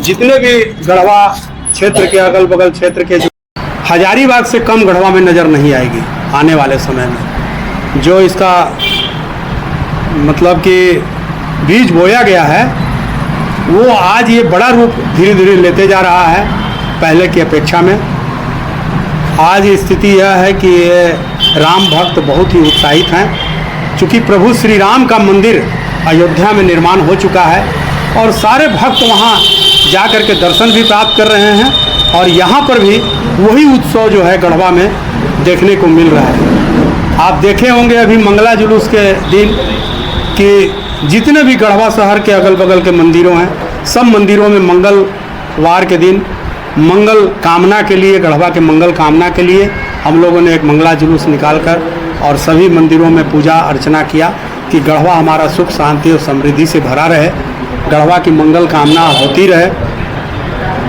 जितने भी गढ़वा क्षेत्र के अगल बगल क्षेत्र के हजारीबाग से कम गढ़वा में नज़र नहीं आएगी आने वाले समय में। जो इसका मतलब कि बीज बोया गया है वो आज ये बड़ा रूप धीरे धीरे लेते जा रहा है पहले की अपेक्षा में। आज स्थिति यह है कि ये राम भक्त बहुत ही उत्साहित हैं, चूँकि प्रभु श्री राम का मंदिर अयोध्या में निर्माण हो चुका है और सारे भक्त वहाँ जा कर के दर्शन भी प्राप्त कर रहे हैं और यहाँ पर भी वही उत्सव जो है गढ़वा में देखने को मिल रहा है। आप देखे होंगे अभी मंगला जुलूस के दिन कि जितने भी गढ़वा शहर के अगल बगल के मंदिरों हैं सब मंदिरों में मंगलवार के दिन मंगल कामना के लिए, गढ़वा के मंगल कामना के लिए हम लोगों ने एक मंगला जुलूस निकालकर और सभी मंदिरों में पूजा अर्चना किया कि गढ़वा हमारा सुख शांति और समृद्धि से भरा रहे, गढ़वा की मंगल कामना होती रहे।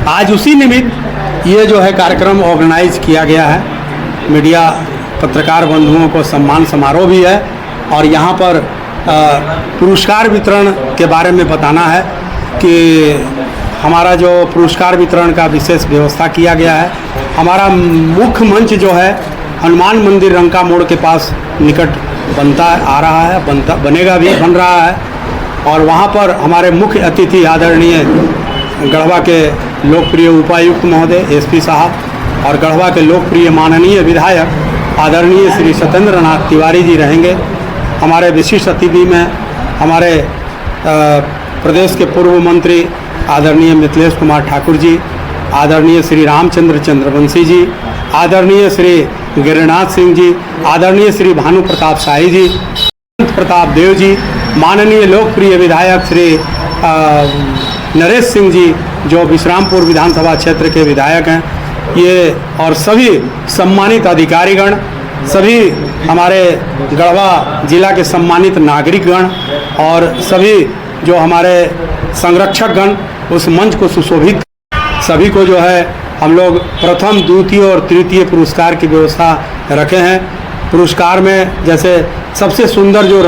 आज उसी निमित्त ये जो है कार्यक्रम ऑर्गेनाइज किया गया है। मीडिया पत्रकार बंधुओं को सम्मान समारोह भी है और यहाँ पर पुरस्कार वितरण के बारे में बताना है कि हमारा जो पुरस्कार वितरण का विशेष व्यवस्था किया गया है। हमारा मुख्य मंच जो है हनुमान मंदिर रंका मोड़ के पास निकट आ रहा है, बनेगा भी, बन रहा है और वहाँ पर हमारे मुख्य अतिथि आदरणीय गढ़वा के लोकप्रिय उपायुक्त महोदय एसपी साहब और गढ़वा के लोकप्रिय माननीय विधायक आदरणीय श्री सत्येंद्र नाथ तिवारी जी रहेंगे। हमारे विशिष्ट अतिथि में हमारे प्रदेश के पूर्व मंत्री आदरणीय मिथिलेश कुमार ठाकुर जी, आदरणीय श्री रामचंद्र चंद्रवंशी जी, आदरणीय श्री गिरिनाथ सिंह जी, आदरणीय श्री भानु प्रताप शाही जी, प्रताप देव जी, माननीय लोकप्रिय विधायक श्री नरेश सिंह जी जो विश्रामपुर विधानसभा क्षेत्र के विधायक हैं, ये और सभी सम्मानित अधिकारीगण, सभी हमारे गढ़वा जिला के सम्मानित नागरिकगण और सभी जो हमारे संरक्षकगण उस मंच को सुशोभित, सभी को जो है हम लोग प्रथम, द्वितीय और तृतीय पुरस्कार की व्यवस्था रखे हैं। पुरस्कार में जैसे सबसे सुंदर जो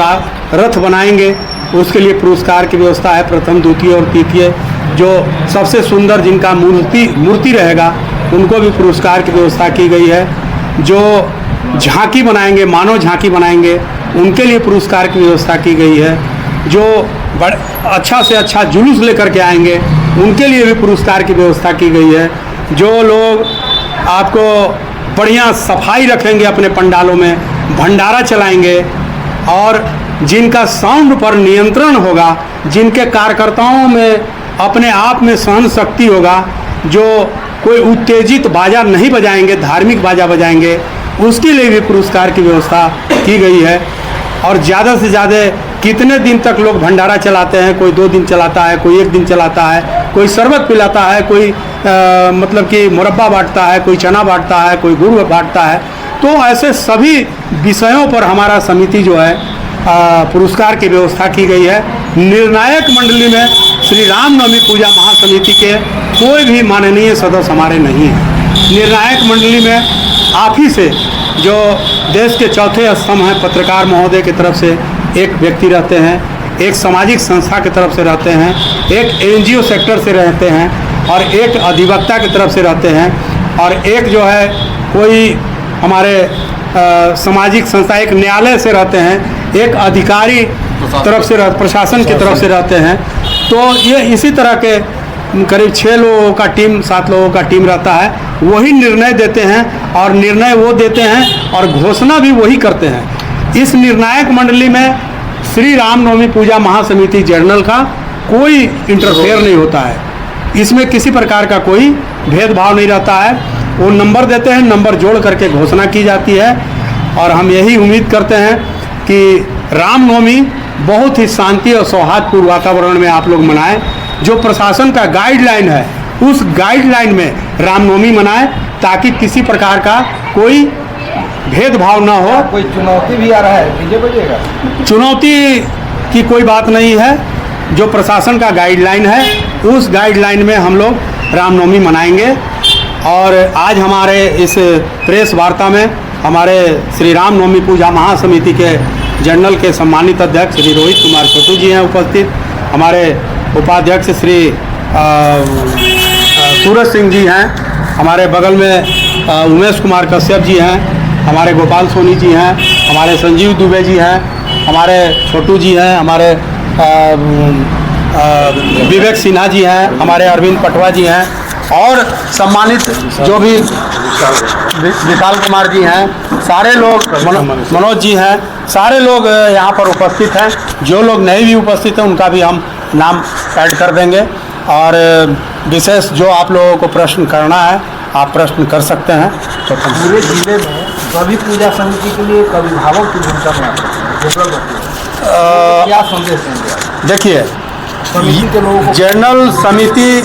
रथ बनाएंगे उसके लिए पुरस्कार की व्यवस्था है प्रथम, द्वितीय और तृतीय। जो सबसे सुंदर जिनका मूर्ति रहेगा उनको भी पुरस्कार की व्यवस्था की गई है। जो झांकी बनाएंगे, मानव झांकी बनाएंगे, उनके लिए पुरस्कार की व्यवस्था की गई है। जो अच्छा से अच्छा जुलूस लेकर के आएंगे उनके लिए भी पुरस्कार की व्यवस्था की गई है। जो लोग आपको बढ़िया सफाई रखेंगे अपने पंडालों में, भंडारा चलाएंगे और जिनका साउंड पर नियंत्रण होगा, जिनके कार्यकर्ताओं में अपने आप में सहन शक्ति होगा, जो कोई उत्तेजित बाजा नहीं बजाएंगे, धार्मिक बाजा बजाएंगे, उसके लिए भी पुरस्कार की व्यवस्था की गई है। और ज़्यादा से ज़्यादा कितने दिन तक लोग भंडारा चलाते हैं, कोई 2 दिन चलाता है, कोई 1 दिन चलाता है, कोई शरबत पिलाता है, कोई मतलब कि मुरब्बा बांटता है, कोई चना बांटता है, कोई गुड़ बांटता है। तो ऐसे सभी विषयों पर हमारा समिति जो है पुरस्कार की व्यवस्था की गई है। निर्णायक मंडली में श्री रामनवमी पूजा महासमिति के कोई भी माननीय सदस्य हमारे नहीं हैं। निर्णायक मंडली में आप ही से जो देश के चौथे स्तंभ हैं, पत्रकार महोदय की तरफ से एक व्यक्ति रहते हैं, एक सामाजिक संस्था की तरफ से रहते हैं, एक एनजीओ सेक्टर से रहते हैं और एक अधिवक्ता की तरफ से रहते हैं और एक जो है कोई हमारे सामाजिक संस्था, एक न्यायालय से रहते हैं, एक अधिकारी तरफ से प्रशासन की तरफ से रहते हैं। तो ये इसी तरह के करीब 6 लोगों का टीम, 7 लोगों का टीम रहता है। वही निर्णय देते हैं और निर्णय वो देते हैं और घोषणा भी वही करते हैं। इस निर्णायक मंडली में श्री रामनवमी पूजा महासमिति जनरल का कोई इंटरफेयर नहीं होता है। इसमें किसी प्रकार का कोई भेदभाव नहीं रहता है। वो नंबर देते हैं, नंबर जोड़ करके घोषणा की जाती है और हम यही उम्मीद करते हैं कि रामनवमी बहुत ही शांति और सौहार्दपूर्ण वातावरण में आप लोग मनाएं। जो प्रशासन का गाइडलाइन है उस गाइडलाइन में रामनवमी मनाएं ताकि किसी प्रकार का कोई भेदभाव ना हो। कोई चुनौती भी आ रहा है, डीजे बजेगा? चुनौती की कोई बात नहीं है। जो प्रशासन का गाइडलाइन है उस गाइडलाइन में हम लोग रामनवमी मनाएंगे। और आज हमारे इस प्रेस वार्ता में हमारे श्री रामनवमी पूजा महासमिति के जनरल के सम्मानित अध्यक्ष श्री रोहित कुमार छोटू जी हैं उपस्थित। हमारे उपाध्यक्ष श्री सूरज सिंह जी हैं, हमारे बगल में उमेश कुमार कश्यप जी हैं, हमारे गोपाल सोनी जी हैं, हमारे संजीव दुबे जी हैं, हमारे छोटू जी हैं, हमारे विवेक सिन्हा जी हैं, हमारे अरविंद पटवा जी हैं और सम्मानित जो भी विशाल कुमार जी हैं, सारे लोग मनोज जी हैं, सारे लोग यहाँ पर उपस्थित हैं। जो लोग नहीं भी उपस्थित हैं उनका भी हम नाम ऐड कर देंगे और विशेष जो आप लोगों को प्रश्न करना है आप प्रश्न कर सकते हैं। तो पूरे जिले में कवि पूजा समिति के लिए अभिभावक की भूमिका में क्या संदेश देंगे? देखिए, समिति के लोगों को जनरल समिति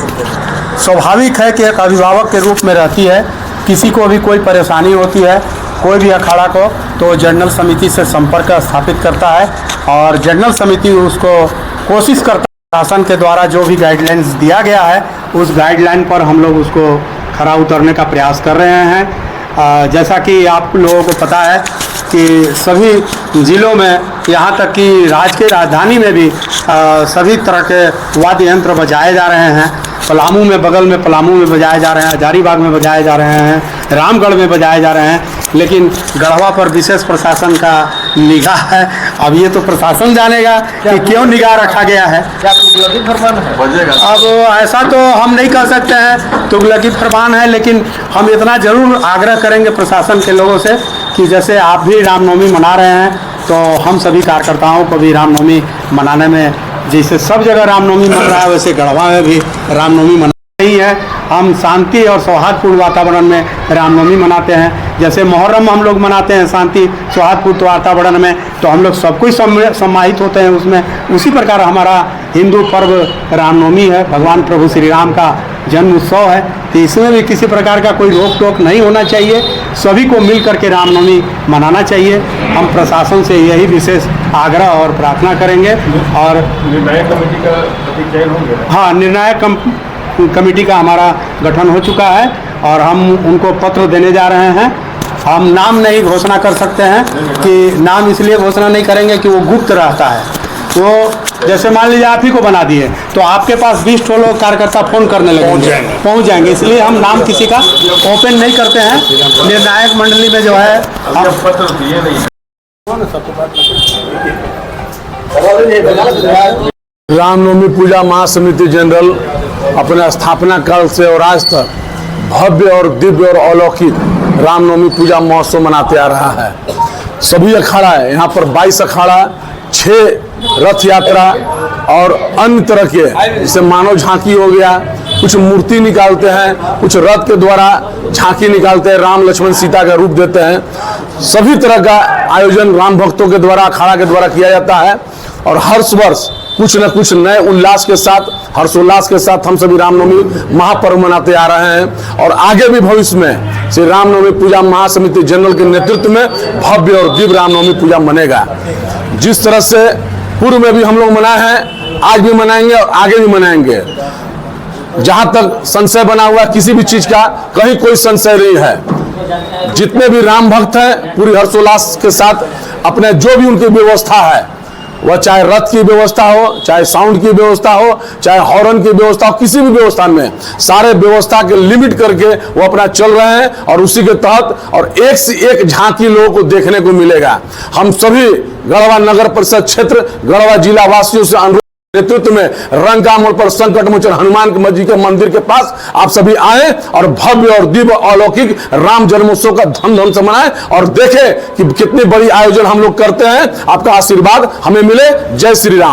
स्वाभाविक है कि एक अभिभावक के रूप में रहती है। किसी को भी कोई परेशानी होती है, कोई भी अखाड़ा को, तो जनरल समिति से संपर्क स्थापित करता है और जनरल समिति उसको कोशिश करता है शासन के द्वारा जो भी गाइडलाइंस दिया गया है उस गाइडलाइन पर हम लोग उसको खरा उतरने का प्रयास कर रहे हैं। जैसा कि आप लोगों को पता है कि सभी ज़िलों में, यहाँ तक कि राज्य की राजधानी में भी सभी तरह के वाद्य यंत्र बजाए जा रहे हैं। पलामू में, बगल में पलामू में बजाए जा रहे हैं, हजारीबाग में बजाए जा रहे हैं, रामगढ़ में बजाए जा रहे हैं, लेकिन गढ़वा पर विशेष प्रशासन का निगाह है। अब ये तो प्रशासन जानेगा कि क्यों निगाह रखा गया है। क्या तुगलकी फरमान है? अब ऐसा तो हम नहीं कह सकते हैं तुगलकी फरमान है, लेकिन हम इतना ज़रूर आग्रह करेंगे प्रशासन के लोगों से कि जैसे आप भी रामनवमी मना रहे हैं तो हम सभी कार्यकर्ताओं को भी रामनवमी मनाने में, जैसे सब जगह रामनवमी मन रहा है वैसे गढ़वा में भी रामनवमी मना रही है। हम शांति और सौहार्दपूर्ण वातावरण में रामनवमी मनाते हैं। जैसे मुहर्रम हम लोग मनाते हैं शांति सौहार्दपूर्ण वातावरण में, तो हम लोग सब कुछ सम्मानित होते हैं उसमें। उसी प्रकार हमारा हिंदू पर्व रामनवमी है, भगवान प्रभु श्री राम का जन्म उत्सव है, तो इसमें भी किसी प्रकार का कोई रोक टोक नहीं होना चाहिए। सभी को मिल करके रामनवमी मनाना चाहिए। हम प्रशासन से यही विशेष आग्रह और प्रार्थना करेंगे। और निर्णायक कमेटी का चयन होंगे? हाँ, निर्णायक कमेटी का हमारा गठन हो चुका है और हम उनको पत्र देने जा रहे हैं। हम नाम नहीं घोषणा कर सकते हैं कि नाम इसलिए घोषणा नहीं करेंगे कि वो गुप्त रहता है। तो जैसे मान लीजिए आप ही को बना दिए तो आपके पास 20 लोग कार्यकर्ता फोन करने लगेंगे, पहुंच जाएंगे, इसलिए हम नाम किसी का ओपन नहीं करते हैं। निर्णायक मंडली में जो है हम पत्र दिए नहीं। रामनवमी पूजा महासमिति जनरल अपने स्थापना काल से और आज तक भव्य और दिव्य और अलौकिक रामनवमी पूजा महोत्सव मनाते आ रहा है। सभी अखाड़ा है, यहाँ पर 22 अखाड़ा, 6 रथ यात्रा और अन्य तरह के, जैसे मानव झांकी हो गया, कुछ मूर्ति निकालते हैं, कुछ रथ के द्वारा झांकी निकालते हैं, राम लक्ष्मण सीता का रूप देते हैं। सभी तरह का आयोजन राम भक्तों के द्वारा, अखाड़ा के द्वारा किया जाता है और हर वर्ष कुछ न कुछ नए उल्लास के साथ, हर्षोल्लास के साथ हम सभी रामनवमी महापर्व मनाते आ रहे हैं और आगे भी भविष्य में श्री रामनवमी पूजा महासमिति जनरल के नेतृत्व में भव्य और दिव्य रामनवमी पूजा मनेगा। जिस तरह से पूर्व में भी हम लोग मनाए हैं, आज भी मनाएंगे और आगे भी मनाएंगे। जहां तक संशय बना हुआ किसी भी चीज का, कहीं कोई संशय नहीं है। जितने भी राम भक्त हैं पूरी हर्षोल्लास के साथ अपने जो भी उनकी व्यवस्था है, वह चाहे रथ की व्यवस्था हो, चाहे साउंड की व्यवस्था हो, चाहे हॉर्न की व्यवस्था हो, किसी भी व्यवस्था में सारे व्यवस्था के लिमिट करके वो अपना चल रहे हैं और उसी के तहत और एक से एक झांकी लोगों को देखने को मिलेगा। हम सभी गढ़वा नगर परिषद क्षेत्र, गढ़वा जिला वासियों से अनुरोध नेतृत्व में रंगा मोड़ पर संकट मोचन हनुमान जी के मंदिर के पास आप सभी आए और भव्य और दिव्य अलौकिक राम जन्मोत्सव का धूमधाम से मनाएं और देखें कि कितनी बड़ी आयोजन हम लोग करते हैं। आपका आशीर्वाद हमें मिले। जय श्री राम।